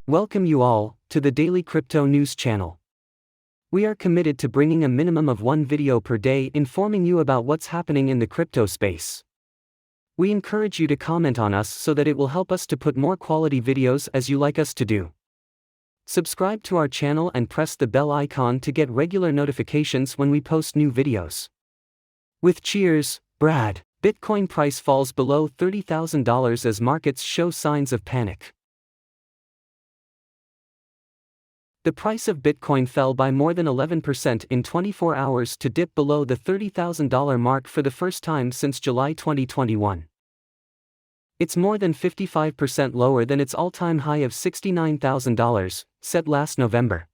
Welcome you all to the Daily Crypto News channel. We are committed to bringing a minimum of one video per day informing you about what's happening in the crypto space. We encourage you to comment on us so that it will help us to put more quality videos as you like us to do. Subscribe to our channel and press the bell icon to get regular notifications when we post new videos. With cheers, Brad. Bitcoin price falls below $30,000 as markets show signs of panic. The price of Bitcoin fell by more than 11% in 24 hours to dip below the $30,000 mark for the first time since July 2021. It's more than 55% lower than its all-time high of $69,000, set last November.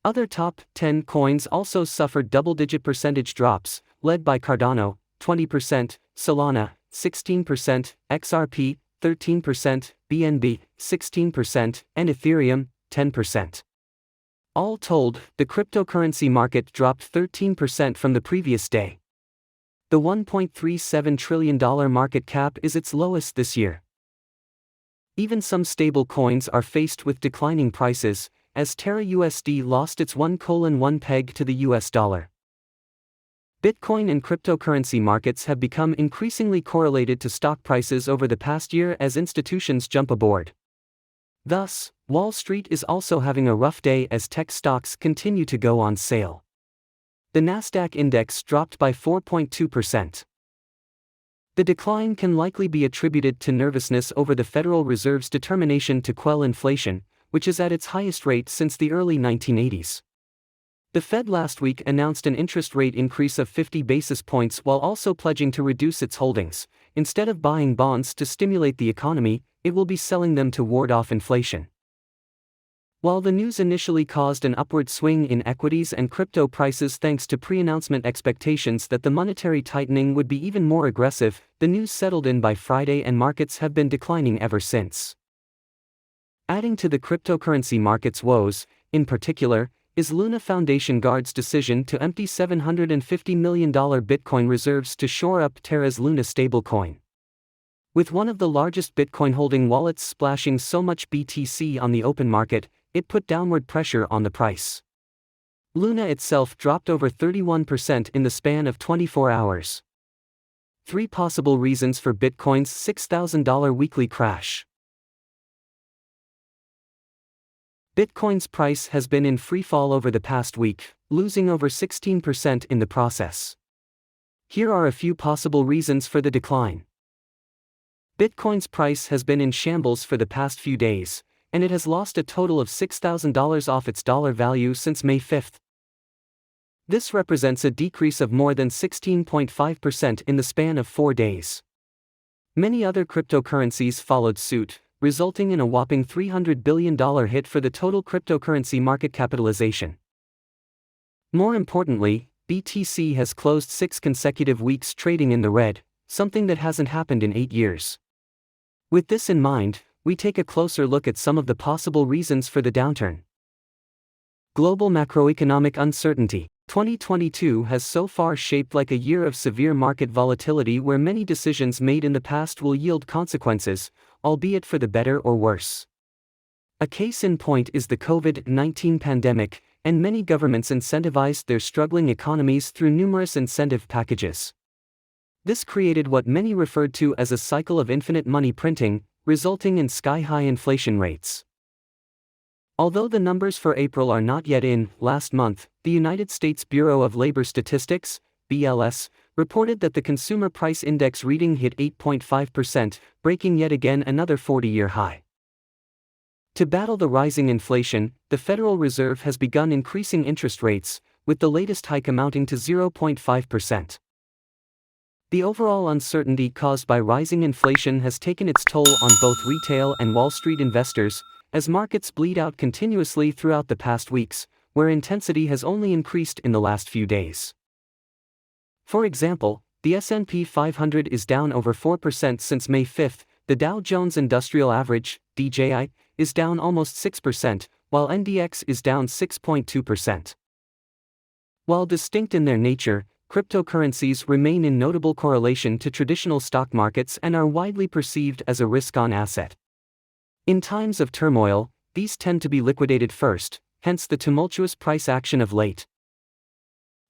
Other top 10 coins also suffered double-digit percentage drops, led by Cardano, 20%, Solana, 16%, XRP, 13%, BNB, 16%, and Ethereum, 10%. All told, the cryptocurrency market dropped 13% from the previous day. The $1.37 trillion market cap is its lowest this year. Even some stable coins are faced with declining prices, as Terra USD lost its 1:1 peg to the US dollar. Bitcoin and cryptocurrency markets have become increasingly correlated to stock prices over the past year as institutions jump aboard. Thus, Wall Street is also having a rough day as tech stocks continue to go on sale. The Nasdaq index dropped by 4.2%. The decline can likely be attributed to nervousness over the Federal Reserve's determination to quell inflation, which is at its highest rate since the early 1980s. The Fed last week announced an interest rate increase of 50 basis points while also pledging to reduce its holdings. Instead of buying bonds to stimulate the economy, it will be selling them to ward off inflation. While the news initially caused an upward swing in equities and crypto prices thanks to pre-announcement expectations that the monetary tightening would be even more aggressive, the news settled in by Friday and markets have been declining ever since. Adding to the cryptocurrency market's woes, in particular, is Luna Foundation Guard's decision to empty $750 million Bitcoin reserves to shore up Terra's Luna stablecoin. With one of the largest Bitcoin holding wallets splashing so much BTC on the open market, it put downward pressure on the price. Luna itself dropped over 31% in the span of 24 hours. 3 possible reasons for Bitcoin's $6,000 weekly crash. Bitcoin's price has been in freefall over the past week, losing over 16% in the process. Here are a few possible reasons for the decline. Bitcoin's price has been in shambles for the past few days, and it has lost a total of $6,000 off its dollar value since May 5. This represents a decrease of more than 16.5% in the span of 4 days. Many other cryptocurrencies followed suit, resulting in a whopping $300 billion hit for the total cryptocurrency market capitalization. More importantly, BTC has closed 6 consecutive weeks trading in the red, something that hasn't happened in 8 years. With this in mind, we take a closer look at some of the possible reasons for the downturn. Global macroeconomic uncertainty. 2022 has so far shaped like a year of severe market volatility where many decisions made in the past will yield consequences, albeit for the better or worse. A case in point is the COVID-19 pandemic, and many governments incentivized their struggling economies through numerous incentive packages. This created what many referred to as a cycle of infinite money printing, resulting in sky-high inflation rates. Although the numbers for April are not yet in, last month, the United States Bureau of Labor Statistics, BLS, reported that the Consumer Price Index reading hit 8.5%, breaking yet again another 40-year high. To battle the rising inflation, the Federal Reserve has begun increasing interest rates, with the latest hike amounting to 0.5%. The overall uncertainty caused by rising inflation has taken its toll on both retail and Wall Street investors, as markets bleed out continuously throughout the past weeks, where intensity has only increased in the last few days. For example, the S&P 500 is down over 4% since May 5, the Dow Jones Industrial Average, DJI, is down almost 6%, while NDX is down 6.2%. While distinct in their nature, cryptocurrencies remain in notable correlation to traditional stock markets and are widely perceived as a risk-on asset. In times of turmoil, these tend to be liquidated first, hence the tumultuous price action of late.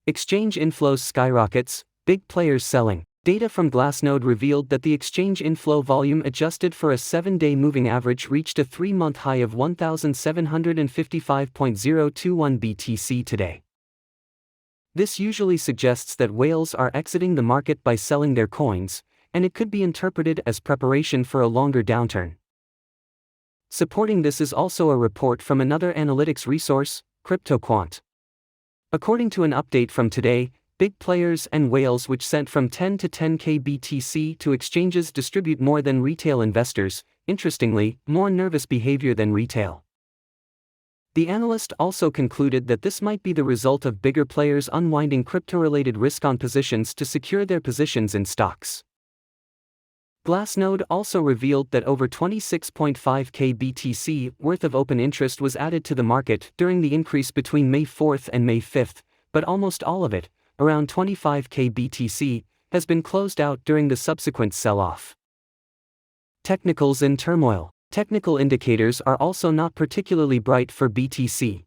Exchange inflows skyrockets, big players selling. Data from Glassnode revealed that the exchange inflow volume adjusted for a 7-day moving average reached a 3-month high of 1,755.021 BTC today. This usually suggests that whales are exiting the market by selling their coins, and it could be interpreted as preparation for a longer downturn. Supporting this is also a report from another analytics resource, CryptoQuant. According to an update from today, big players and whales which sent from 10 to 10k BTC to exchanges distribute more than retail investors, interestingly, more nervous behavior than retail. The analyst also concluded that this might be the result of bigger players unwinding crypto-related risk-on positions to secure their positions in stocks. Glassnode also revealed that over 26.5k BTC worth of open interest was added to the market during the increase between May 4th and May 5th, but almost all of it, around 25k BTC, has been closed out during the subsequent sell-off. Technicals in turmoil. Technical indicators are also not particularly bright for BTC.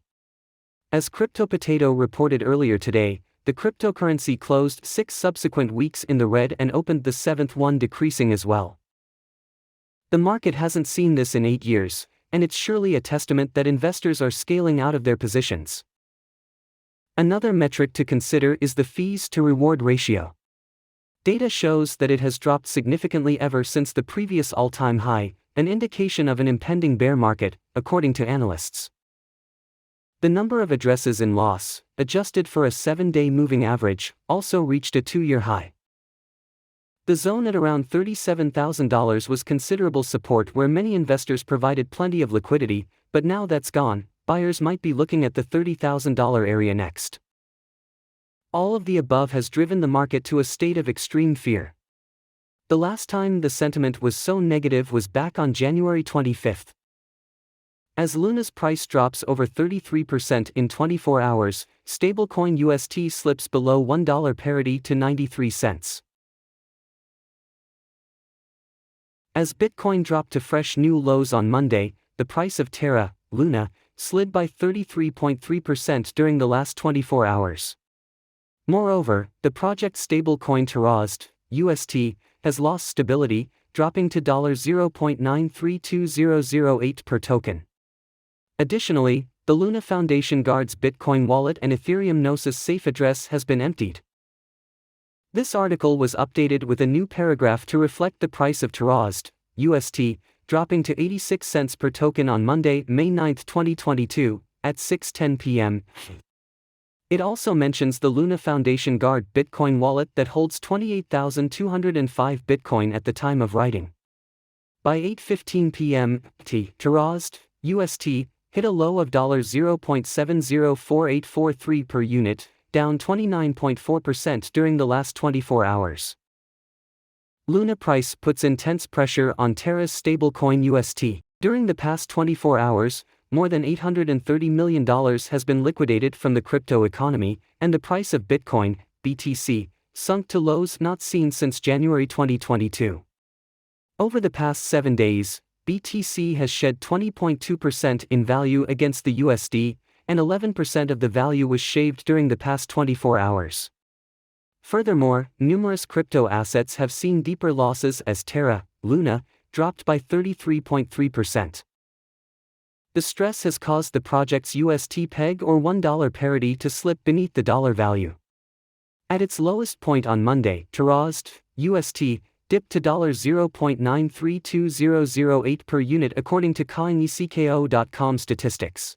As CryptoPotato reported earlier today, the cryptocurrency closed 6 subsequent weeks in the red and opened the 7th one decreasing as well. The market hasn't seen this in 8 years, and it's surely a testament that investors are scaling out of their positions. Another metric to consider is the fees-to-reward ratio. Data shows that it has dropped significantly ever since the previous all-time high, an indication of an impending bear market, according to analysts. The number of addresses in loss, adjusted for a 7-day moving average, also reached a 2-year high. The zone at around $37,000 was considerable support where many investors provided plenty of liquidity, but now that's gone, buyers might be looking at the $30,000 area next. All of the above has driven the market to a state of extreme fear. The last time the sentiment was so negative was back on January 25th. As Luna's price drops over 33% in 24 hours, stablecoin UST slips below $1 parity to 93 cents. As Bitcoin dropped to fresh new lows on Monday, the price of Terra LUNA slid by 33.3% during the last 24 hours. Moreover, the project's stablecoin Terra UST has lost stability, dropping to $0.932008 per token. Additionally, the Luna Foundation Guard's Bitcoin wallet and Ethereum Gnosis safe address has been emptied. This article was updated with a new paragraph to reflect the price of Terra UST, dropping to 86 cents per token on Monday, May 9, 2022, at 6:10 p.m. It also mentions the Luna Foundation Guard Bitcoin wallet that holds 28,205 Bitcoin at the time of writing. By 8:15 p.m., Terra UST hit a low of $0.704843 per unit, down 29.4% during the last 24 hours. Luna price puts intense pressure on Terra's stablecoin UST. During the past 24 hours, more than $830 million has been liquidated from the crypto economy, and the price of Bitcoin, BTC, sunk to lows not seen since January 2022. Over the past 7 days, BTC has shed 20.2% in value against the USD, and 11% of the value was shaved during the past 24 hours. Furthermore, numerous crypto assets have seen deeper losses as Terra LUNA dropped by 33.3%. The stress has caused the project's UST peg or $1 parity to slip beneath the dollar value. At its lowest point on Monday, Terra UST dipped to $0.932008 per unit according to coinecko.com statistics.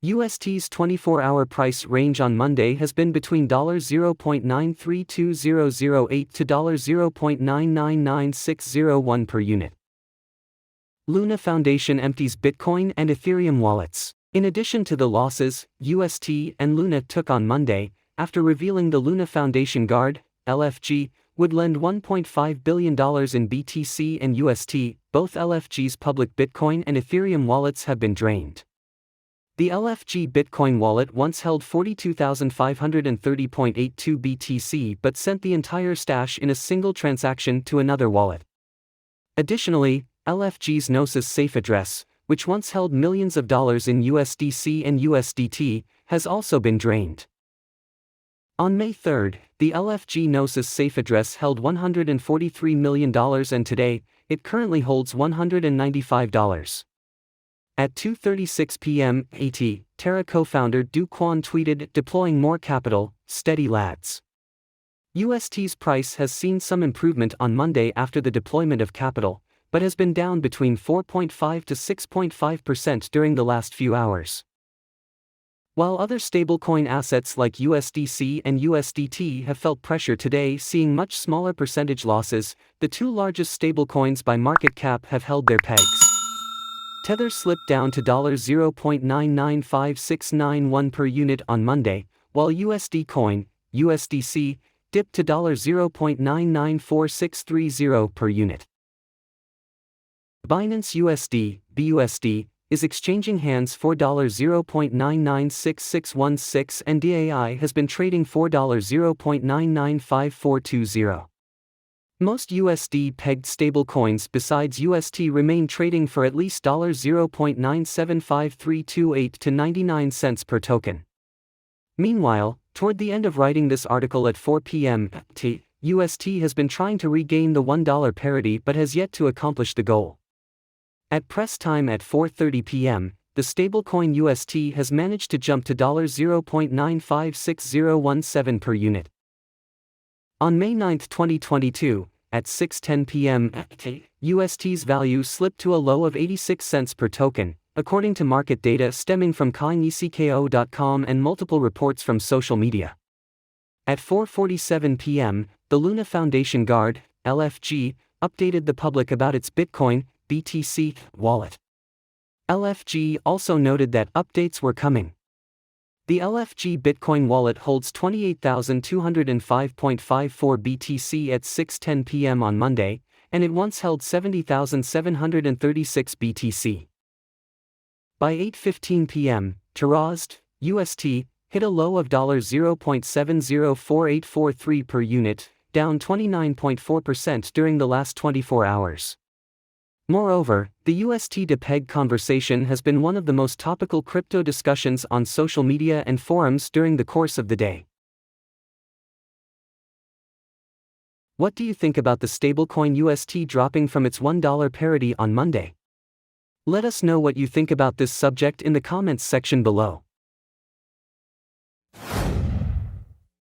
UST's 24-hour price range on Monday has been between $0.932008 to $0.999601 per unit. Luna Foundation empties Bitcoin and Ethereum wallets. In addition to the losses UST and Luna took on Monday, after revealing the Luna Foundation Guard, LFG, would lend $1.5 billion in BTC and UST, both LFG's public Bitcoin and Ethereum wallets have been drained. The LFG Bitcoin wallet once held 42,530.82 BTC but sent the entire stash in a single transaction to another wallet. Additionally, LFG's Gnosis safe address, which once held millions of dollars in USDC and USDT, has also been drained. On May 3, the LFG Gnosis safe address held $143 million and today, it currently holds $195. At 2:36 p.m. AT, Terra co-founder Do Kwon tweeted, "Deploying more capital, steady lads." UST's price has seen some improvement on Monday after the deployment of capital, but has been down between 4.5 to 6.5% during the last few hours. While other stablecoin assets like USDC and USDT have felt pressure today, seeing much smaller percentage losses, the two largest stablecoins by market cap have held their pegs. Tether slipped down to $0.995691 per unit on Monday, while USD Coin, USDC, dipped to $0.994630 per unit. Binance USD, BUSD, is exchanging hands for $0.996616 and DAI has been trading for $0.995420. Most USD-pegged stablecoins besides UST remain trading for at least $0.975328 to 99 cents per token. Meanwhile, toward the end of writing this article at 4 p.m. UST has been trying to regain the $1 parity but has yet to accomplish the goal. At press time at 4:30 p.m., the stablecoin UST has managed to jump to $0.956017 per unit. On May 9, 2022, at 6:10 p.m. UST's value slipped to a low of 86 cents per token, according to market data stemming from coinecko.com and multiple reports from social media. At 4:47 p.m., the Luna Foundation Guard, LFG, updated the public about its Bitcoin, BTC, wallet. LFG also noted that updates were coming. The LFG Bitcoin wallet holds 28,205.54 BTC at 6:10 p.m. on Monday, and it once held 70,736 BTC. By 8:15 p.m., Terrazed, UST, hit a low of $0.704843 per unit, down 29.4% during the last 24 hours. Moreover, the UST to peg conversation has been one of the most topical crypto discussions on social media and forums during the course of the day. What do you think about the stablecoin UST dropping from its $1 parity on Monday? Let us know what you think about this subject in the comments section below.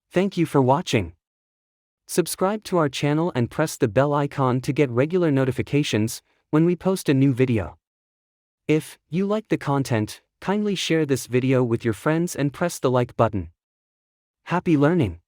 Thank you for watching. Subscribe to our channel and press the bell icon to get regular notifications when we post a new video. If you like the content, kindly share this video with your friends and press the like button. Happy learning!